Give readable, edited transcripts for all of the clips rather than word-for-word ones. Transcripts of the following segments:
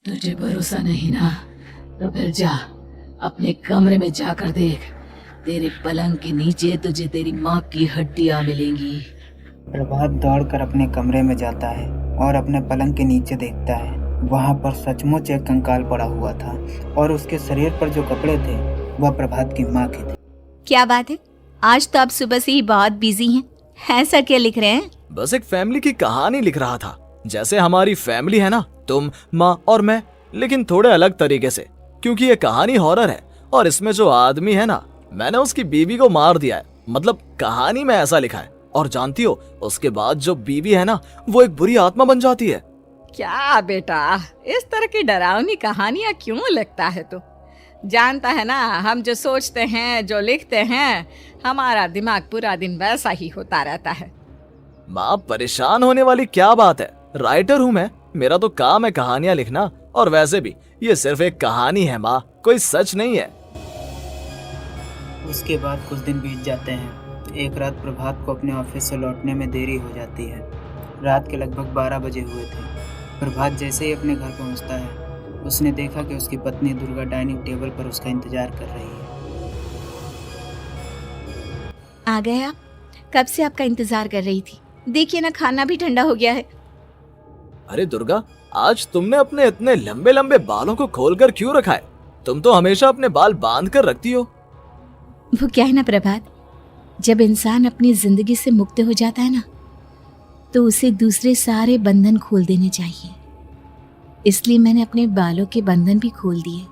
तुझे भरोसा नहीं ना, तो फिर जा अपने कमरे में जाकर देख। तेरे पलंग के नीचे तुझे तेरी माँ की हड्डियाँ मिलेंगी। प्रभात दौड़कर अपने कमरे में जाता है और अपने पलंग के नीचे देखता है। वहाँ पर सचमुच एक कंकाल पड़ा हुआ था और उसके शरीर पर जो कपड़े थे वह प्रभात की माँ के थे। क्या बात है, आज तो आप सुबह से ही बहुत बिजी हैं। ऐसा क्या लिख रहे हैं? बस एक फैमिली की कहानी लिख रहा था। जैसे हमारी फैमिली है ना, तुम, माँ और मैं, लेकिन थोड़े अलग तरीके से, क्योंकि ये कहानी हॉरर है और इसमें जो आदमी है ना, मैंने उसकी बीवी को मार दिया है। मतलब कहानी में ऐसा लिखा है। और जानती हो, उसके बाद जो बीवी है ना, वो एक बुरी आत्मा बन जाती है। क्या बेटा, इस तरह की डरावनी कहानियां क्यों लिखता है तू? जानता है ना, हम जो सोचते हैं, जो लिखते हैं, हमारा दिमाग पूरा दिन वैसा ही होता रहता है। माँ, परेशान होने वाली क्या बात है? राइटर हूँ मैं, मेरा तो काम है कहानियां लिखना। और वैसे भी ये सिर्फ एक कहानी है माँ, कोई सच नहीं है। उसके बाद कुछ दिन बीत जाते हैं। एक रात प्रभात को अपने ऑफिस से लौटने में देरी हो जाती है। रात के लगभग 12 बजे हुए थे। प्रभात जैसे ही अपने घर पहुंचता है, उसने देखा कि उसकी पत्नी दुर्गा डाइनिंग टेबल पर उसका इंतजार कर रही है। आ गए आप? कब से आपका इंतजार कर रही थी। देखिए ना, खाना भी ठंडा हो गया है। अरे दुर्गा, आज तुमने अपने इतने लंबे लंबे बालों को खोलकर क्यों रखा है? तुम तो हमेशा अपने बाल बांध कर रखती हो। वो क्या है ना प्रभात, जब इंसान अपनी जिंदगी से मुक्त हो जाता है ना, तो उसे दूसरे सारे बंधन खोल देने चाहिए। इसलिए मैंने अपने बालों के बंधन भी खोल दिए।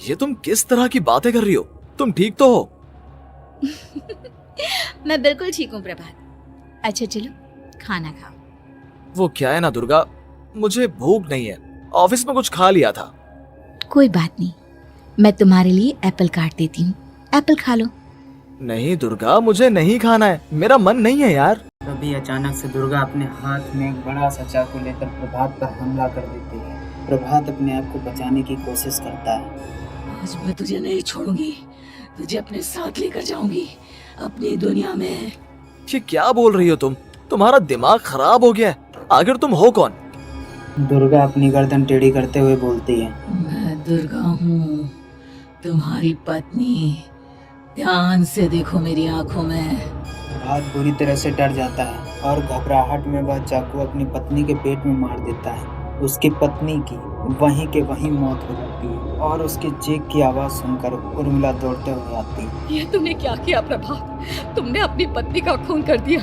ये तुम किस तरह की बातें कर रही हो? तुम ठीक तो हो? मैं बिल्कुल ठीक हूँ प्रभात। अच्छा चलो खाना खाओ। वो क्या है ना दुर्गा, मुझे भूख नहीं है। ऑफिस में कुछ खा लिया था। कोई बात नहीं, मैं तुम्हारे लिए एप्पल काट देती हूँ, एप्पल खा लो। नहीं दुर्गा, मुझे नहीं खाना है, मेरा मन नहीं है यार। तभी अचानक से दुर्गा अपने हाथ में एक बड़ा सा चाकू लेकर प्रभात पर हमला कर देती है। प्रभात अपने आप को बचाने की कोशिश करता है। आज मैं तुझे नहीं छोड़ूंगी, तुझे अपने साथ लेकर जाऊंगी अपनी दुनिया में। ये क्या बोल रही हो तुम? तुम्हारा दिमाग खराब हो गया है। आखिर तुम हो कौन? दुर्गा अपनी गर्दन टेढ़ी करते हुए बोलती है, मैं दुर्गा हूँ, तुम्हारी पत्नी। ध्यान से देखो मेरी आंखों में। प्रभात बुरी तरह से डर जाता है और घबराहट में वह चाकू अपनी पत्नी के पेट में मार देता है। उसकी पत्नी की वहीं के वहीं मौत हो जाती है और उसके चीख की आवाज सुनकर उर्मिला दौड़ते हुए आती है। ये तूने क्या किया प्रभात? तुमने अपनी पत्नी का खून कर दिया,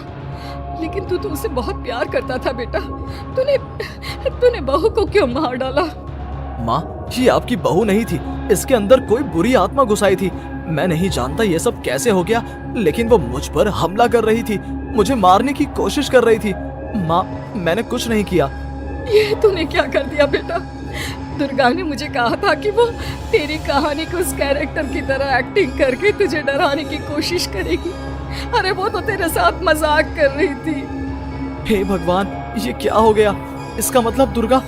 लेकिन तू तो उसे बहुत प्यार करता था बेटा। तूने बहू को क्यों मार डाला? माँ, ये आपकी बहू नहीं थी, इसके अंदर कोई बुरी आत्मा घुसाई थी। मैं नहीं जानता ये सब कैसे हो गया, लेकिन वो मुझ पर हमला कर रही थी, मुझे मारने की कोशिश कर रही थी। माँ, मैंने कुछ नहीं किया। ये तूने क्या कर दिया बेटा? दुर्गा ने मुझे कहा था कि वो तेरी कहानी को उस कैरेक्टर की तरह एक्टिंग करके तुझे डराने की कोशिश करेगी। अरे वो तो तेरे साथ मजाक कर रही थी। हे भगवान, ये क्या हो गया? इसका मतलब दुर्गा।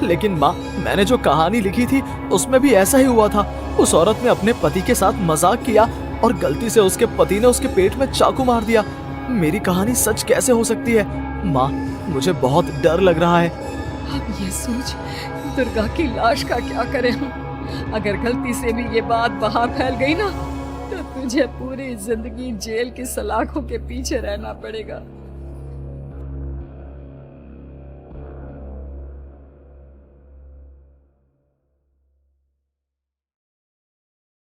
लेकिन माँ, मैंने जो कहानी लिखी थी उसमें भी ऐसा ही हुआ था। उस औरत ने अपने पति के साथ मजाक किया और गलती से उसके पति ने उसके पेट में चाकू मार दिया। मेरी कहानी सच कैसे हो सकती है? माँ, मुझे बहुत डर लग रहा है। अब ये सोच, दुर्गा की लाश का क्या करें हम? अगर गलती से भी ये बात बाहर फैल गई ना, तो तुझे पूरी जिंदगी जेल की सलाखों के पीछे रहना पड़ेगा।